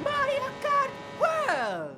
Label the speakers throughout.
Speaker 1: Mario Kart World!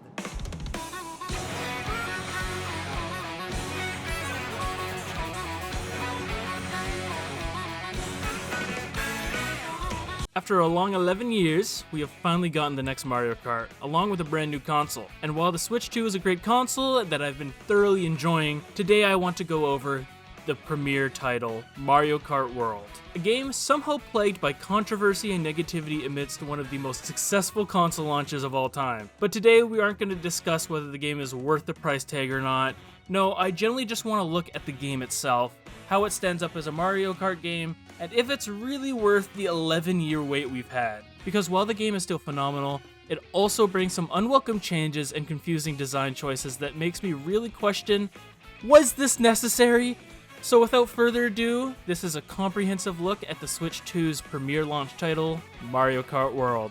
Speaker 2: After a long 11 years, we have finally gotten the next Mario Kart, along with a brand new console. And while the Switch 2 is a great console that I've been thoroughly enjoying, today I want to go over the premier title, Mario Kart World. A game somehow plagued by controversy and negativity amidst one of the most successful console launches of all time. But today we aren't going to discuss whether the game is worth the price tag or not. No, I generally just want to look at the game itself, how it stands up as a Mario Kart game, and if it's really worth the 11-year wait we've had. Because while the game is still phenomenal, it also brings some unwelcome changes and confusing design choices that makes me really question, was this necessary? So without further ado, this is a comprehensive look at the Switch 2's premier launch title, Mario Kart World.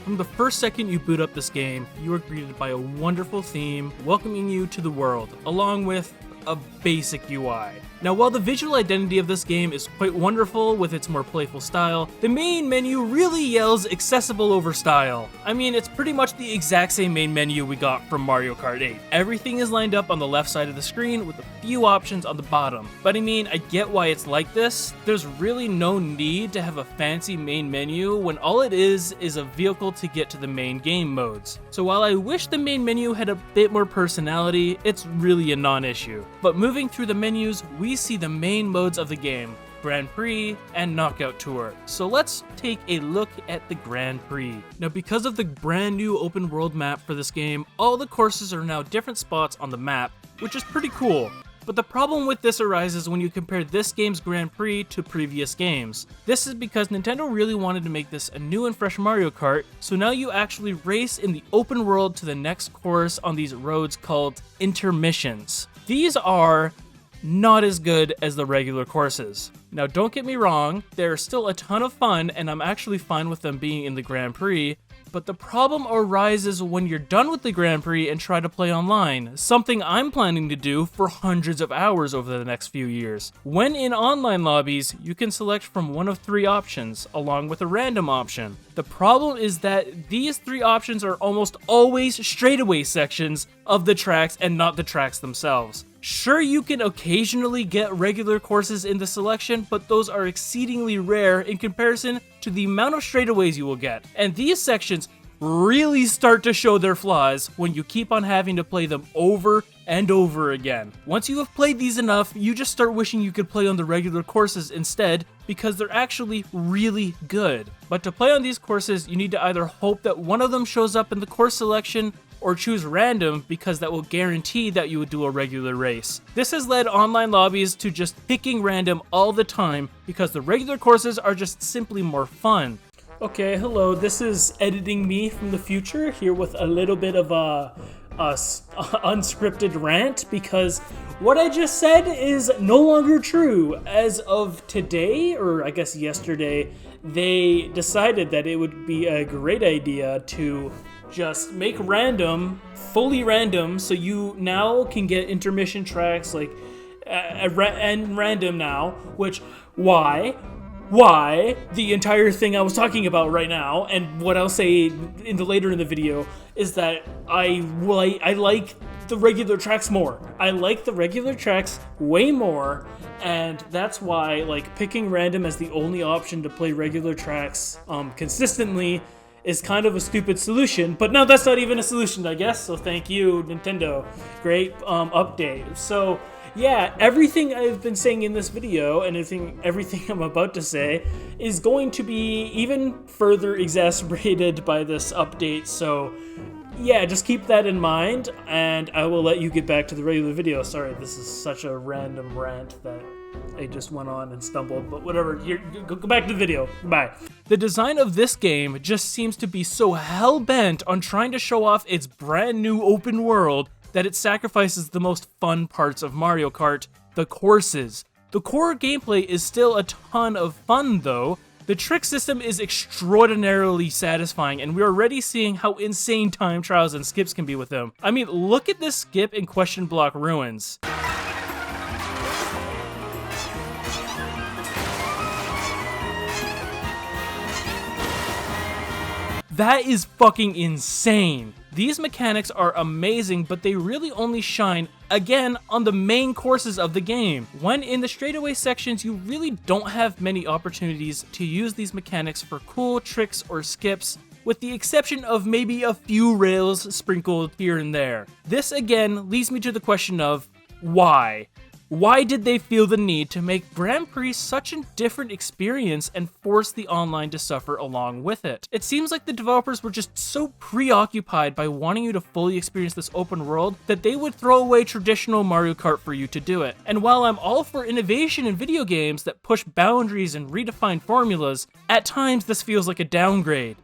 Speaker 2: From the first second you boot up this game, you are greeted by a wonderful theme welcoming you to the world, along with a basic UI. Now, while the visual identity of this game is quite wonderful with its more playful style, the main menu really yells accessible over style. I mean, it's pretty much the exact same main menu we got from Mario Kart 8. Everything is lined up on the left side of the screen with a few options on the bottom. But I mean, I get why it's like this. There's really no need to have a fancy main menu when all it is a vehicle to get to the main game modes. So while I wish the main menu had a bit more personality, it's really a non-issue. But moving through the menus, we see the main modes of the game, Grand Prix and Knockout Tour. So let's take a look at the Grand Prix. Now, because of the brand new open world map for this game, all the courses are now different spots on the map, which is pretty cool. But the problem with this arises when you compare this game's Grand Prix to previous games. This is because Nintendo really wanted to make this a new and fresh Mario Kart, so now you actually race in the open world to the next course on these roads called intermissions. These are not as good as the regular courses. Now, don't get me wrong, they're still a ton of fun, and I'm actually fine with them being in the Grand Prix, but the problem arises when you're done with the Grand Prix and try to play online, something I'm planning to do for hundreds of hours over the next few years. When in online lobbies, you can select from one of three options, along with a random option. The problem is that these three options are almost always straightaway sections of the tracks and not the tracks themselves. Sure, you can occasionally get regular courses in the selection, but those are exceedingly rare in comparison to the amount of straightaways you will get. And these sections really start to show their flaws when you keep on having to play them over and over again. Once you have played these enough, you just start wishing you could play on the regular courses instead, because they're actually really good. But to play on these courses, you need to either hope that one of them shows up in the course selection, or choose random, because that will guarantee that you would do a regular race. This has led online lobbies to just picking random all the time, because the regular courses are just simply more fun. Okay, hello, this is editing me from the future, here with a little bit of a unscripted rant, because what I just said is no longer true. As of today, or I guess yesterday, they decided that it would be a great idea to just make random, fully random, so you now can get intermission tracks like and random now, which why the entire thing I was talking about right now, and what I'll say later in the video, is that I like the regular tracks more. I like the regular tracks way more, and that's why like picking random as the only option to play regular tracks consistently is kind of a stupid solution, but now that's not even a solution, I guess, so thank you, Nintendo. Great update. So yeah, everything I've been saying in this video, and everything I'm about to say, is going to be even further exacerbated by this update, so yeah, just keep that in mind, and I will let you get back to the regular video. Sorry, this is such a random rant that I just went on and stumbled, but whatever. Here, go back to the video. Bye. The design of this game just seems to be so hell-bent on trying to show off its brand new open world that it sacrifices the most fun parts of Mario Kart, the courses. The core gameplay is still a ton of fun though, The trick system is extraordinarily satisfying, and we're already seeing how insane time trials and skips can be with them. I mean, look at this skip in Question Block Ruins. That is fucking insane. These mechanics are amazing, but they really only shine, again, on the main courses of the game. When in the straightaway sections, you really don't have many opportunities to use these mechanics for cool tricks or skips, with the exception of maybe a few rails sprinkled here and there. This again leads me to the question of why? Why did they feel the need to make Grand Prix such a different experience and force the online to suffer along with it? It seems like the developers were just so preoccupied by wanting you to fully experience this open world that they would throw away traditional Mario Kart for you to do it. And while I'm all for innovation in video games that push boundaries and redefine formulas, at times this feels like a downgrade.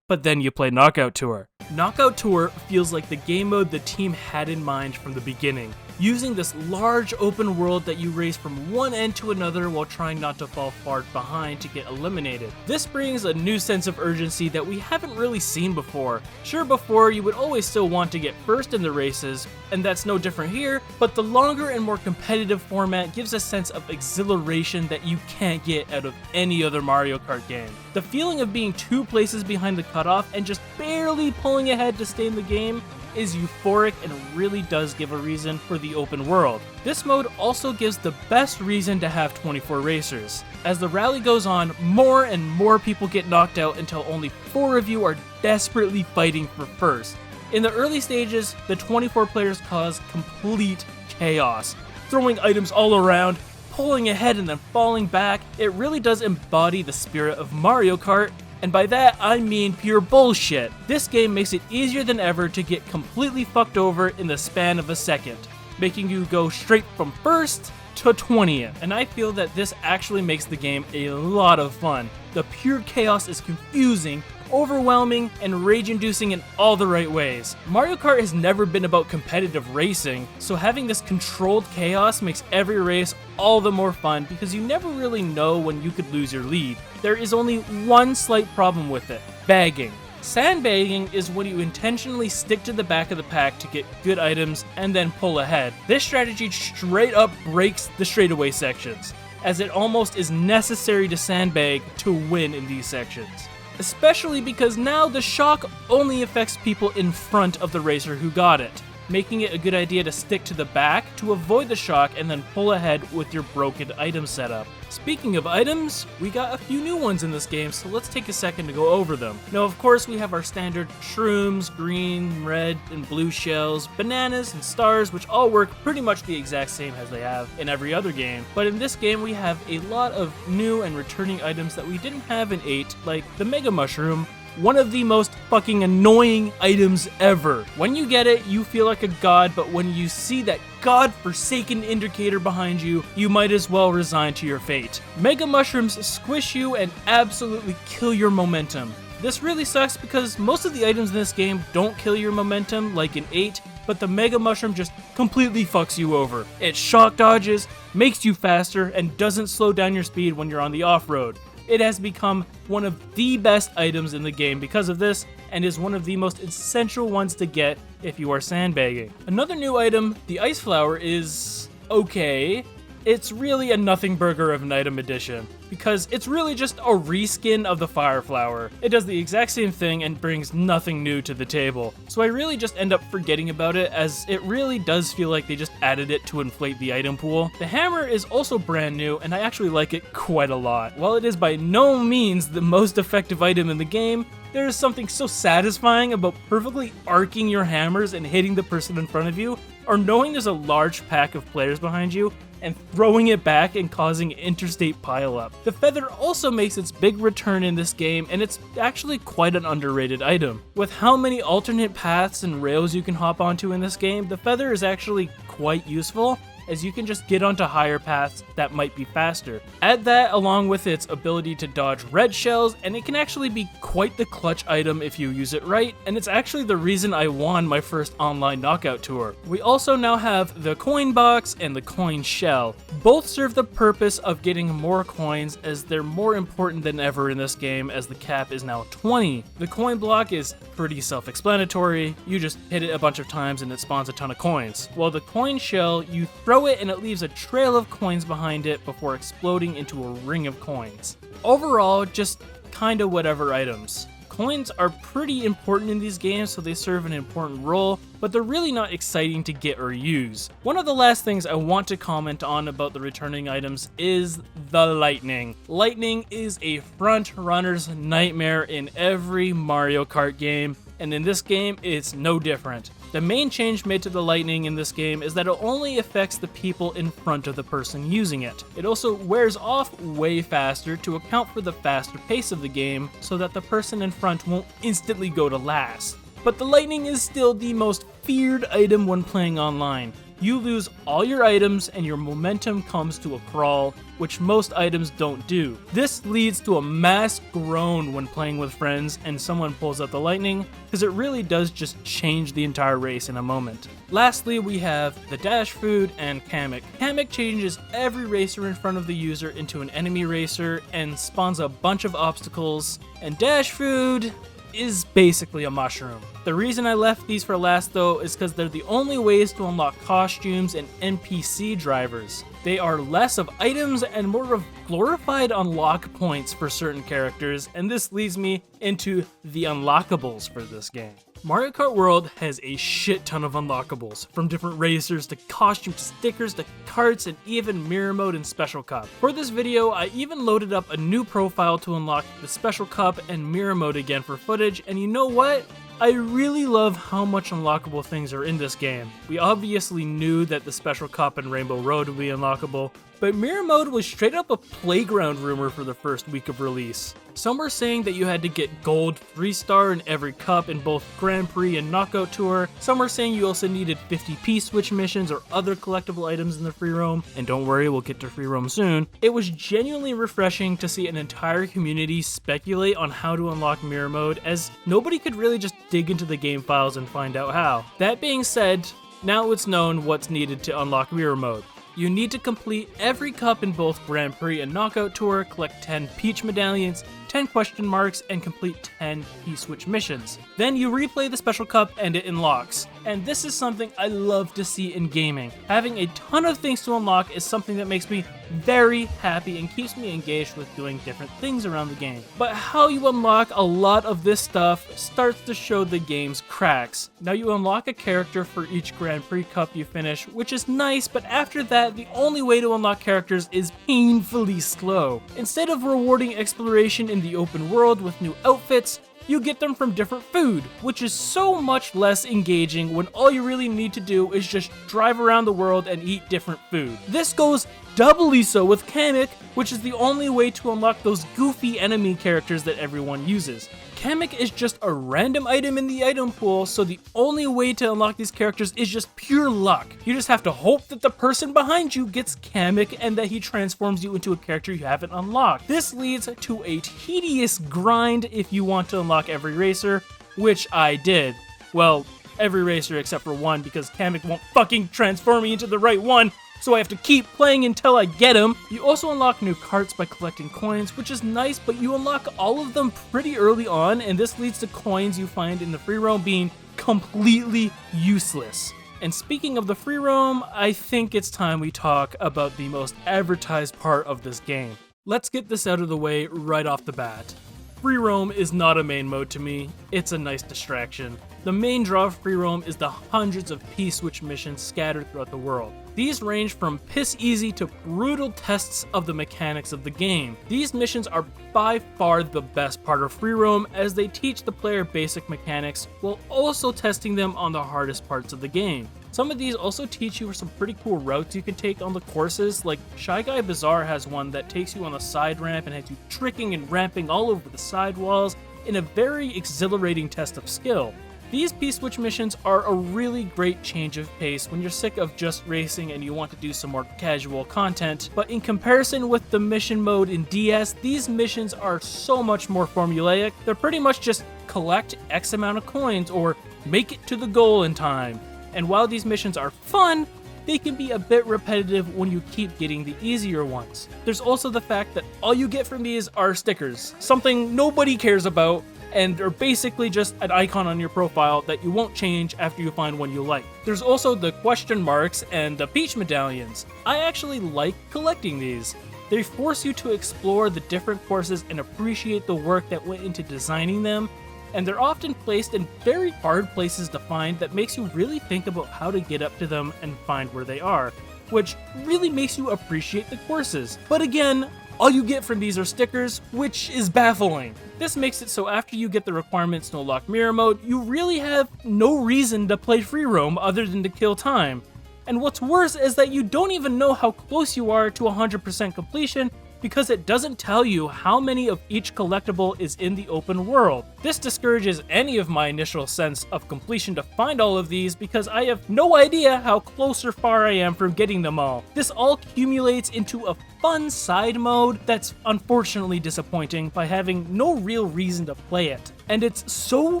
Speaker 2: But then you play Knockout Tour. Knockout Tour feels like the game mode the team had in mind from the beginning, using this large open world that you race from one end to another while trying not to fall far behind to get eliminated. This brings a new sense of urgency that we haven't really seen before. Sure, before you would always still want to get first in the races, and that's no different here, but the longer and more competitive format gives a sense of exhilaration that you can't get out of any other Mario Kart game. The feeling of being 2 places behind the cutoff and just barely pulling ahead to stay in the game is euphoric and really does give a reason for the open world. This mode also gives the best reason to have 24 racers. As the rally goes on, more and more people get knocked out until only 4 of you are desperately fighting for first. In the early stages, the 24 players cause complete chaos, throwing items all around, pulling ahead and then falling back. It really does embody the spirit of Mario Kart, and by that I mean pure bullshit. This game makes it easier than ever to get completely fucked over in the span of a second, making you go straight from first to 20th. And I feel that this actually makes the game a lot of fun. The pure chaos is confusing, overwhelming, and rage-inducing in all the right ways. Mario Kart has never been about competitive racing, so having this controlled chaos makes every race all the more fun because you never really know when you could lose your lead. There is only one slight problem with it: bagging. Sandbagging is when you intentionally stick to the back of the pack to get good items and then pull ahead. This strategy straight up breaks the straightaway sections, as it almost is necessary to sandbag to win in these sections. Especially because now the shock only affects people in front of the racer who got it, making it a good idea to stick to the back to avoid the shock and then pull ahead with your broken item setup. Speaking of items, we got a few new ones in this game, so let's take a second to go over them. Now, of course, we have our standard shrooms, green, red, and blue shells, bananas, and stars, which all work pretty much the exact same as they have in every other game. But in this game, we have a lot of new and returning items that we didn't have in 8, like the Mega Mushroom, one of the most fucking annoying items ever. When you get it, you feel like a god, but when you see that god-forsaken indicator behind you, you might as well resign to your fate. Mega Mushrooms squish you and absolutely kill your momentum. This really sucks because most of the items in this game don't kill your momentum like in 8, but the Mega Mushroom just completely fucks you over. It shock dodges, makes you faster, and doesn't slow down your speed when you're on the off-road. It has become one of the best items in the game because of this, and is one of the most essential ones to get if you are sandbagging. Another new item, the Ice Flower, is okay. It's really a nothing burger of an item addition, because it's really just a reskin of the Fire Flower. It does the exact same thing and brings nothing new to the table, so I really just end up forgetting about it, as it really does feel like they just added it to inflate the item pool. The hammer is also brand new, and I actually like it quite a lot. While it is by no means the most effective item in the game, there is something so satisfying about perfectly arcing your hammers and hitting the person in front of you, or knowing there's a large pack of players behind you, and throwing it back and causing interstate pileup. The feather also makes its big return in this game, and it's actually quite an underrated item. With how many alternate paths and rails you can hop onto in this game, the feather is actually quite useful, as you can just get onto higher paths that might be faster. Add that along with its ability to dodge red shells, and it can actually be quite the clutch item if you use it right, and it's actually the reason I won my first online knockout tour. We also now have the coin box and the coin shell. Both serve the purpose of getting more coins, as they're more important than ever in this game, as the cap is now 20. The coin block is pretty self-explanatory. You just hit it a bunch of times and it spawns a ton of coins. While the coin shell, you throw it and it leaves a trail of coins behind it before exploding into a ring of coins. Overall, just kinda whatever items. Coins are pretty important in these games, so they serve an important role, but they're really not exciting to get or use. One of the last things I want to comment on about the returning items is the lightning. Lightning is a front runner's nightmare in every Mario Kart game, and in this game, it's no different. The main change made to the lightning in this game is that it only affects the people in front of the person using it. It also wears off way faster to account for the faster pace of the game, so that the person in front won't instantly go to last. But the lightning is still the most feared item when playing online. You lose all your items and your momentum comes to a crawl, which most items don't do. This leads to a mass groan when playing with friends and someone pulls out the lightning, because it really does just change the entire race in a moment. Lastly, we have the dash food and Kamek. Kamek changes every racer in front of the user into an enemy racer and spawns a bunch of obstacles, and dash food is basically a mushroom. The reason I left these for last though is because they're the only ways to unlock costumes and NPC drivers. They are less of items and more of glorified unlock points for certain characters, and this leads me into the unlockables for this game. Mario Kart World has a shit ton of unlockables, from different racers to costume to stickers to carts and even mirror mode and special cup. For this video, I even loaded up a new profile to unlock the special cup and mirror mode again for footage, and you know what? I really love how much unlockable things are in this game. We obviously knew that the Special Cup and Rainbow Road would be unlockable, but Mirror Mode was straight up a playground rumor for the first week of release. Some were saying that you had to get gold 3-star in every cup in both Grand Prix and Knockout Tour. Some were saying you also needed 50 P-switch missions or other collectible items in the free roam, and don't worry, we'll get to free roam soon. It was genuinely refreshing to see an entire community speculate on how to unlock Mirror Mode, as nobody could really just dig into the game files and find out how. That being said, now it's known what's needed to unlock Mirror Mode. You need to complete every cup in both Grand Prix and Knockout Tour, collect 10 Peach medallions, 10 question marks, and complete 10 P-switch missions. Then you replay the special cup and it unlocks. And this is something I love to see in gaming. Having a ton of things to unlock is something that makes me very happy and keeps me engaged with doing different things around the game. But how you unlock a lot of this stuff starts to show the game's cracks. Now you unlock a character for each Grand Prix cup you finish, which is nice, but after that, the only way to unlock characters is painfully slow. Instead of rewarding exploration in the open world with new outfits, you get them from different food, which is so much less engaging when all you really need to do is just drive around the world and eat different food. This goes doubly so with Kamek, which is the only way to unlock those goofy enemy characters that everyone uses. Kamek is just a random item in the item pool, so the only way to unlock these characters is just pure luck. You just have to hope that the person behind you gets Kamek and that he transforms you into a character you haven't unlocked. This leads to a tedious grind if you want to unlock every racer, which I did. Well, every racer except for one, because Kamek won't fucking transform me into the right one, so I have to keep playing until I get him. You also unlock new carts by collecting coins, which is nice, but you unlock all of them pretty early on, and this leads to coins you find in the free roam being completely useless. And speaking of the free roam, I think it's time we talk about the most advertised part of this game. Let's get this out of the way right off the bat. Free roam is not a main mode to me, it's a nice distraction. The main draw of free roam is the hundreds of P-switch missions scattered throughout the world. These range from piss easy to brutal tests of the mechanics of the game. These missions are by far the best part of free roam, as they teach the player basic mechanics while also testing them on the hardest parts of the game. Some of these also teach you some pretty cool routes you can take on the courses, like Shy Guy Bazaar has one that takes you on a side ramp and has you tricking and ramping all over the sidewalls in a very exhilarating test of skill. These P-Switch missions are a really great change of pace when you're sick of just racing and you want to do some more casual content, but in comparison with the mission mode in DS, these missions are so much more formulaic. They're pretty much just collect X amount of coins or make it to the goal in time. And while these missions are fun, they can be a bit repetitive when you keep getting the easier ones. There's also the fact that all you get from these are stickers, something nobody cares about, and are basically just an icon on your profile that you won't change after you find one you like. There's also the question marks and the peach medallions. I actually like collecting these. They force you to explore the different courses and appreciate the work that went into designing them, and they're often placed in very hard places to find that makes you really think about how to get up to them and find where they are, which really makes you appreciate the courses. But again, all you get from these are stickers, which is baffling. This makes it so after you get the requirements to unlock mirror mode, you really have no reason to play free roam other than to kill time. And what's worse is that you don't even know how close you are to 100% completion because it doesn't tell you how many of each collectible is in the open world. This discourages any of my initial sense of completion to find all of these because I have no idea how close or far I am from getting them all. This all accumulates into a fun side mode that's unfortunately disappointing by having no real reason to play it. And it's so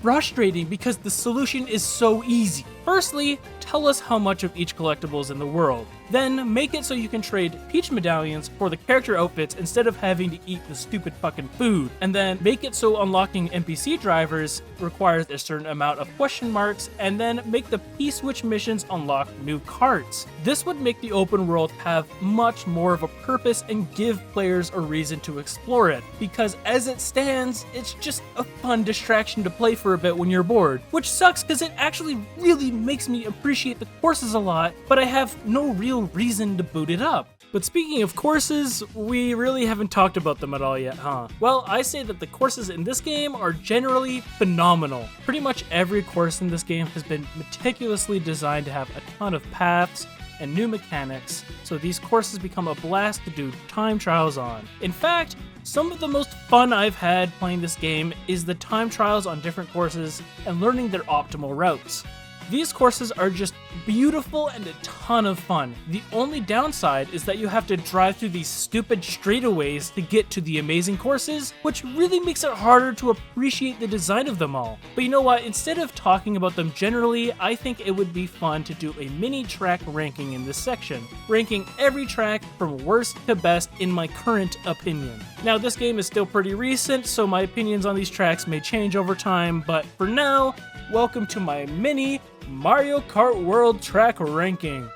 Speaker 2: frustrating because the solution is so easy. Firstly, tell us how much of each collectible is in the world. Then make it so you can trade peach medallions for the character outfits instead of having to eat the stupid fucking food. And then make it so unlocking NPC drivers requires a certain amount of question marks, and then make the P-Switch missions unlock new carts. This would make the open world have much more of a purpose and give players a reason to explore it, because as it stands, it's just a fun distraction to play for a bit when you're bored, which sucks because it actually really makes me appreciate the courses a lot, but I have no real reason to boot it up. But speaking of courses, we really haven't talked about them at all yet, huh? Well, I say that the courses in this game are generally phenomenal. Pretty much every course in this game has been meticulously designed to have a ton of paths and new mechanics, so these courses become a blast to do time trials on. In fact, some of the most fun I've had playing this game is the time trials on different courses and learning their optimal routes. These courses are just beautiful and a ton of fun. The only downside is that you have to drive through these stupid straightaways to get to the amazing courses, which really makes it harder to appreciate the design of them all. But you know what, instead of talking about them generally, I think it would be fun to do a mini track ranking in this section, ranking every track from worst to best in my current opinion. Now, this game is still pretty recent, so my opinions on these tracks may change over time, but for now, welcome to my mini Mario Kart World track ranking.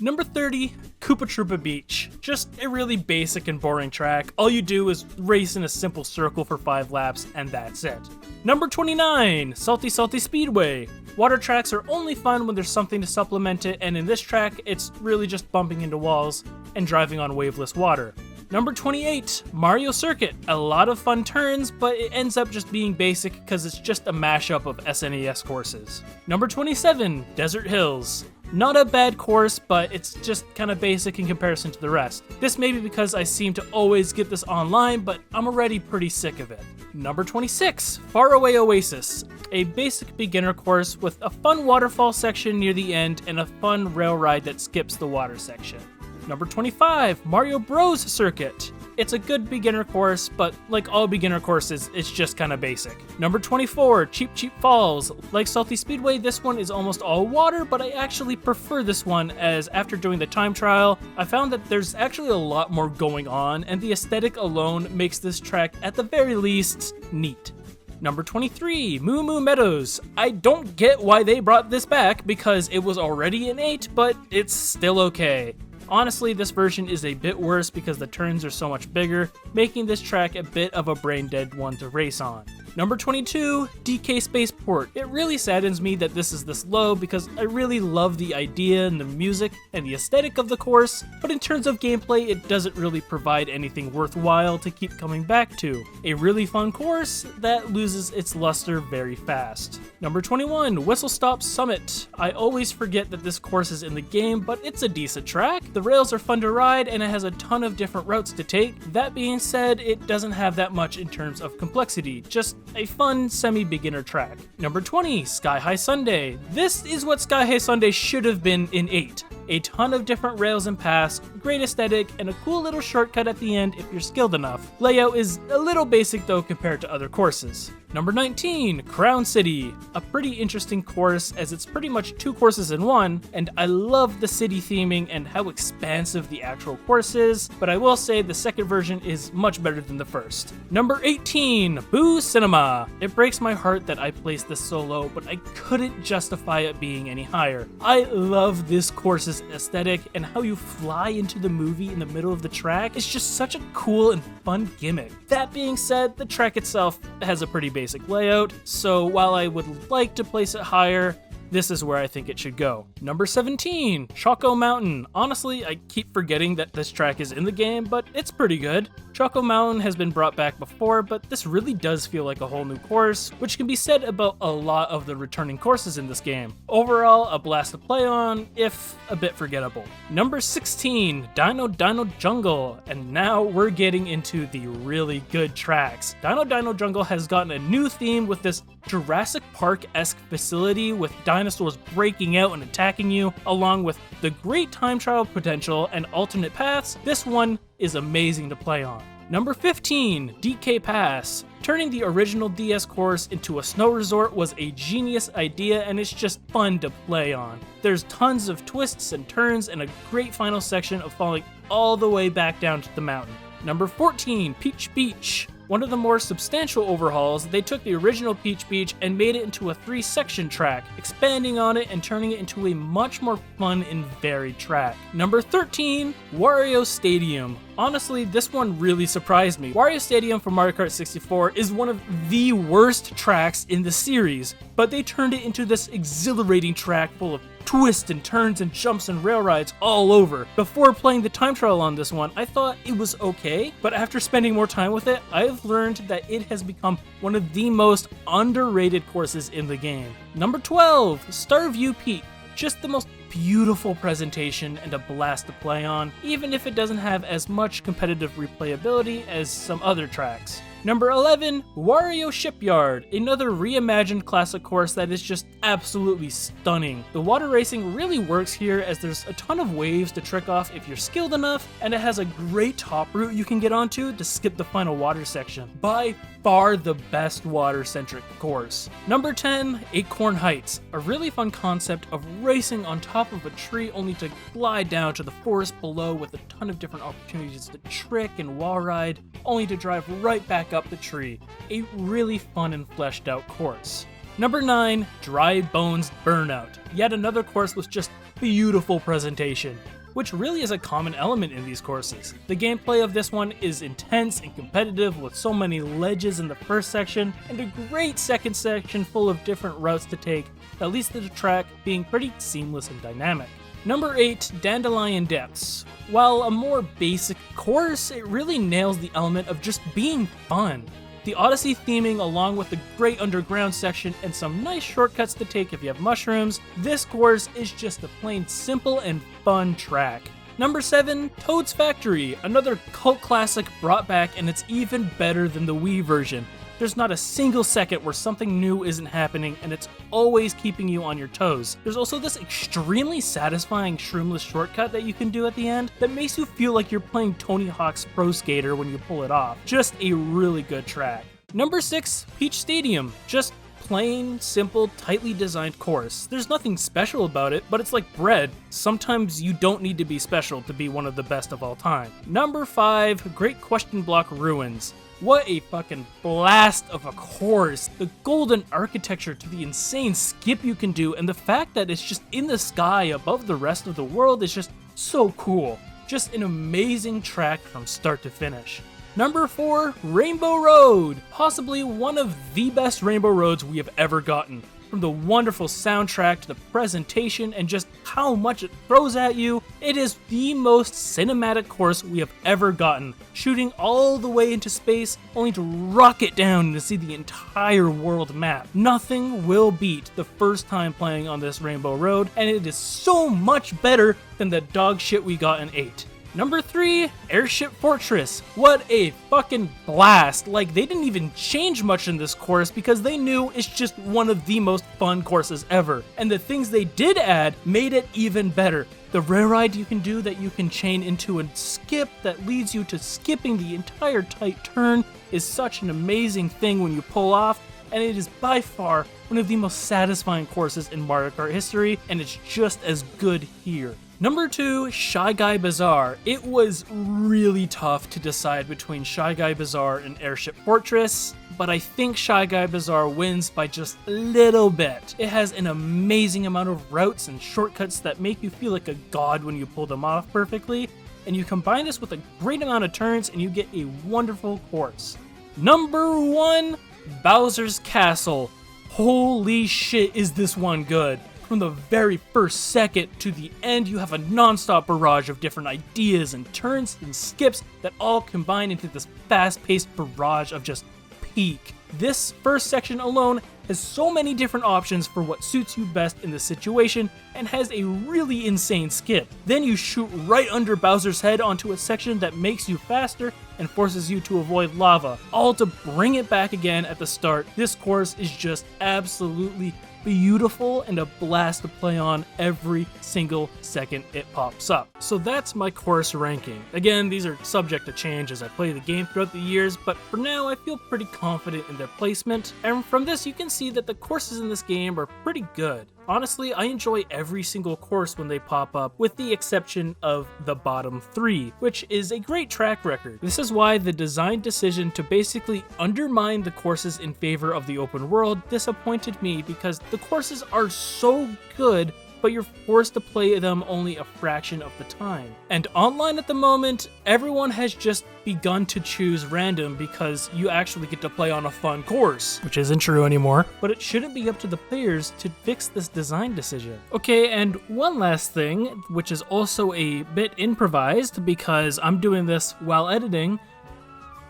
Speaker 2: Number 30, Koopa Troopa Beach. Just a really basic and boring track. All you do is race in a simple circle for 5 laps, and that's it. Number 29, Salty Salty Speedway. Water tracks are only fun when there's something to supplement it, and in this track, it's really just bumping into walls and driving on waveless water. Number 28, Mario Circuit. A lot of fun turns, but it ends up just being basic because it's just a mashup of SNES courses. Number 27, Desert Hills. Not a bad course, but it's just kind of basic in comparison to the rest. This may be because I seem to always get this online, but I'm already pretty sick of it. Number 26, Faraway Oasis. A basic beginner course with a fun waterfall section near the end and a fun rail ride that skips the water section. Number 25, Mario Bros. Circuit. It's a good beginner course, but like all beginner courses, it's just kind of basic. Number 24, Cheap Cheap Falls. Like Salty Speedway, this one is almost all water, but I actually prefer this one as after doing the time trial, I found that there's actually a lot more going on, and the aesthetic alone makes this track, at the very least, neat. Number 23, Moo Moo Meadows. I don't get why they brought this back because it was already an 8, but it's still okay. Honestly, this version is a bit worse because the turns are so much bigger, making this track a bit of a brain-dead one to race on. Number 22, DK Spaceport. It really saddens me that this is this low because I really love the idea and the music and the aesthetic of the course, but in terms of gameplay, it doesn't really provide anything worthwhile to keep coming back to. A really fun course that loses its luster very fast. Number 21, Whistle Stop Summit. I always forget that this course is in the game, but it's a decent track. The rails are fun to ride and it has a ton of different routes to take. That being said, it doesn't have that much in terms of complexity, just a fun semi-beginner track. Number 20, Sky High Sunday. This is what Sky High Sunday should have been in 8. A ton of different rails and paths, great aesthetic, and a cool little shortcut at the end if you're skilled enough. Layout is a little basic though compared to other courses. Number 19, Crown City. A pretty interesting course as it's pretty much 2 courses in one, and I love the city theming and how expansive the actual course is, but I will say the second version is much better than the first. Number 18, Boo Cinema. It breaks my heart that I placed this so low, but I couldn't justify it being any higher. I love this course's aesthetic and how you fly into the movie in the middle of the track. It's just such a cool and fun gimmick. That being said, the track itself has a pretty basic layout, so while I would like to place it higher, this is where I think it should go. Number 17, Choco Mountain. Honestly, I keep forgetting that this track is in the game, but it's pretty good. Choco Mountain has been brought back before, but this really does feel like a whole new course, which can be said about a lot of the returning courses in this game. Overall, a blast to play on, if a bit forgettable. Number 16, Dino Dino Jungle. And now we're getting into the really good tracks. Dino Dino Jungle has gotten a new theme with this Jurassic Park-esque facility with dinosaurs breaking out and attacking you, along with the great time trial potential and alternate paths. This one is amazing to play on. Number 15, DK Pass. Turning the original DS course into a snow resort was a genius idea, and it's just fun to play on. There's tons of twists and turns and a great final section of falling all the way back down to the mountain. Number 14, Peach Beach. One of the more substantial overhauls, they took the original Peach Beach and made it into a 3-section track, expanding on it and turning it into a much more fun and varied track. Number 13, Wario Stadium. Honestly, this one really surprised me. Wario Stadium for Mario Kart 64 is one of the worst tracks in the series, but they turned it into this exhilarating track full of twists and turns and jumps and rail rides all over. Before playing the time trial on this one, I thought it was okay, but after spending more time with it, I've learned that it has become one of the most underrated courses in the game. Number 12, Starview Peak. Just the most beautiful presentation and a blast to play on, even if it doesn't have as much competitive replayability as some other tracks. Number 11, Wario Shipyard, another reimagined classic course that is just absolutely stunning. The water racing really works here as there's a ton of waves to trick off if you're skilled enough, and it has a great top route you can get onto to skip the final water section. By far the best water-centric course. Number 10, Acorn Heights, a really fun concept of racing on top of a tree only to glide down to the forest below with a ton of different opportunities to trick and wall ride, only to drive right back up the tree. A really fun and fleshed out course. Number 9, Dry Bones Burnout. Yet another course with just beautiful presentation, which really is a common element in these courses. The gameplay of this one is intense and competitive with so many ledges in the first section and a great second section full of different routes to take, that leads to the track being pretty seamless and dynamic. Number 8, Dandelion Depths. While a more basic course, it really nails the element of just being fun. The Odyssey theming along with the great underground section and some nice shortcuts to take if you have mushrooms, this course is just a plain simple and fun track. Number 7, Toad's Factory, another cult classic brought back, and it's even better than the Wii version. There's not a single second where something new isn't happening, and it's always keeping you on your toes. There's also this extremely satisfying shroomless shortcut that you can do at the end that makes you feel like you're playing Tony Hawk's Pro Skater when you pull it off. Just a really good track. Number 6, Peach Stadium. Just plain, simple, tightly designed course. There's nothing special about it, but it's like bread. Sometimes you don't need to be special to be one of the best of all time. Number 5, Great Question Block Ruins. What a fucking blast of a course. The golden architecture to the insane skip you can do, and the fact that it's just in the sky above the rest of the world is just so cool. Just an amazing track from start to finish. Number 4, Rainbow Road. Possibly one of the best Rainbow Roads we have ever gotten. From the wonderful soundtrack to the presentation and just how much it throws at you, it is the most cinematic course we have ever gotten, shooting all the way into space only to rocket down to see the entire world map. Nothing will beat the first time playing on this Rainbow Road, and it is so much better than the dog shit we got in 8. Number 3, Airship Fortress. What a fucking blast. Like, they didn't even change much in this course because they knew it's just one of the most fun courses ever. And the things they did add made it even better. The rare ride you can do that you can chain into a skip that leads you to skipping the entire tight turn is such an amazing thing when you pull off, and it is by far one of the most satisfying courses in Mario Kart history, and it's just as good here. Number 2, Shy Guy Bazaar. It was really tough to decide between Shy Guy Bazaar and Airship Fortress, but I think Shy Guy Bazaar wins by just a little bit. It has an amazing amount of routes and shortcuts that make you feel like a god when you pull them off perfectly, and you combine this with a great amount of turns and you get a wonderful course. Number 1, Bowser's Castle. Holy shit, is this one good. From the very first second to the end, you have a non-stop barrage of different ideas and turns and skips that all combine into this fast-paced barrage of just peak. This first section alone has so many different options for what suits you best in the situation and has a really insane skip. Then you shoot right under Bowser's head onto a section that makes you faster and forces you to avoid lava, all to bring it back again at the start. This course is just absolutely beautiful and a blast to play on every single second it pops up. So that's my course ranking. Again, these are subject to change as I play the game throughout the years, but for now I feel pretty confident in their placement, and from this you can see that the courses in this game are pretty good. Honestly, I enjoy every single course when they pop up, with the exception of the bottom 3, which is a great track record. This is why the design decision to basically undermine the courses in favor of the open world disappointed me, because the courses are so good, but you're forced to play them only a fraction of the time. And online at the moment, everyone has just begun to choose random because you actually get to play on a fun course, which isn't true anymore, but it shouldn't be up to the players to fix this design decision. Okay, and one last thing, which is also a bit improvised because I'm doing this while editing.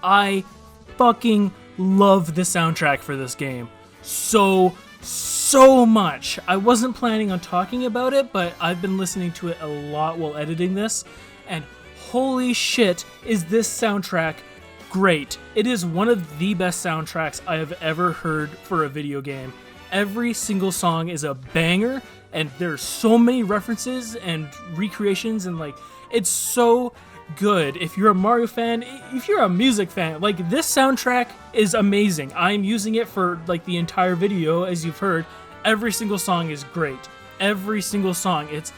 Speaker 2: I fucking love the soundtrack for this game so much. I wasn't planning on talking about it, but I've been listening to it a lot while editing this, and holy shit, is this soundtrack great. It is one of the best soundtracks I have ever heard for a video game. Every single song is a banger, and there's so many references and recreations, and like, it's so good. If you're a Mario fan, if you're a music fan, like, this soundtrack is amazing. I'm using it for like the entire video, as you've heard. Every single song is great. Every single song, it's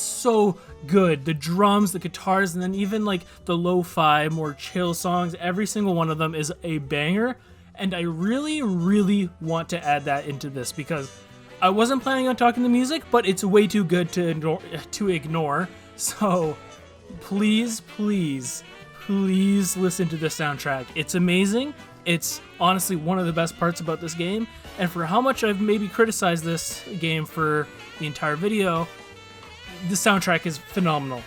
Speaker 2: so good. The drums, the guitars, and then even like the lo-fi, more chill songs, every single one of them is a banger, and I really want to add that into this because I wasn't planning on talking the music, but it's way too good to ignore. So please listen to the soundtrack. It's amazing. It's honestly one of the best parts about this game, and for how much I've maybe criticized this game for the entire video, the soundtrack is phenomenal.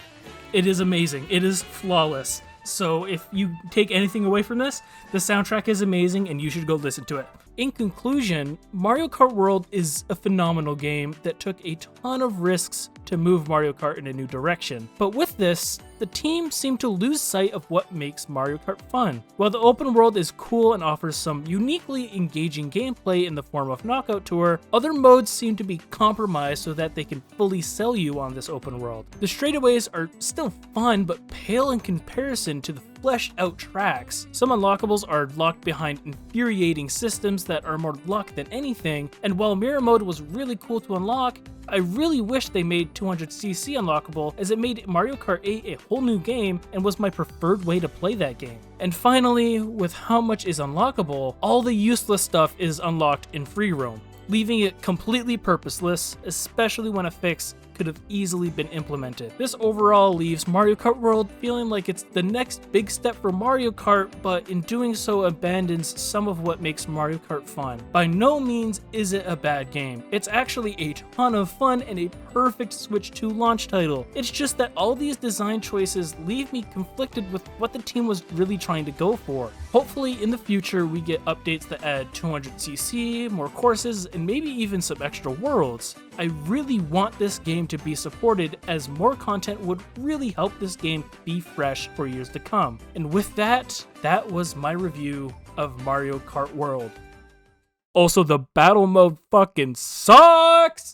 Speaker 2: It is amazing. It is flawless. So if you take anything away from this, the soundtrack is amazing and you should go listen to it. In conclusion, Mario Kart World is a phenomenal game that took a ton of risks to move Mario Kart in a new direction. But with this, the team seemed to lose sight of what makes Mario Kart fun. While the open world is cool and offers some uniquely engaging gameplay in the form of Knockout Tour, other modes seem to be compromised so that they can fully sell you on this open world. The straightaways are still fun, but pale in comparison to the fleshed out tracks. Some unlockables are locked behind infuriating systems that are more luck than anything, and while Mirror Mode was really cool to unlock, I really wish they made 200cc unlockable, as it made Mario Kart 8 a whole new game and was my preferred way to play that game. And finally, with how much is unlockable, all the useless stuff is unlocked in free roam, leaving it completely purposeless, especially when a fix could have easily been implemented. This overall leaves Mario Kart World feeling like it's the next big step for Mario Kart, but in doing so abandons some of what makes Mario Kart fun. By no means is it a bad game. It's actually a ton of fun and a perfect Switch 2 launch title. It's just that all these design choices leave me conflicted with what the team was really trying to go for. Hopefully in the future we get updates that add 200cc, more courses, and and maybe even some extra worlds. I really want this game to be supported, as more content would really help this game be fresh for years to come. And with that, that was my review of Mario Kart World. Also, the battle mode fucking sucks!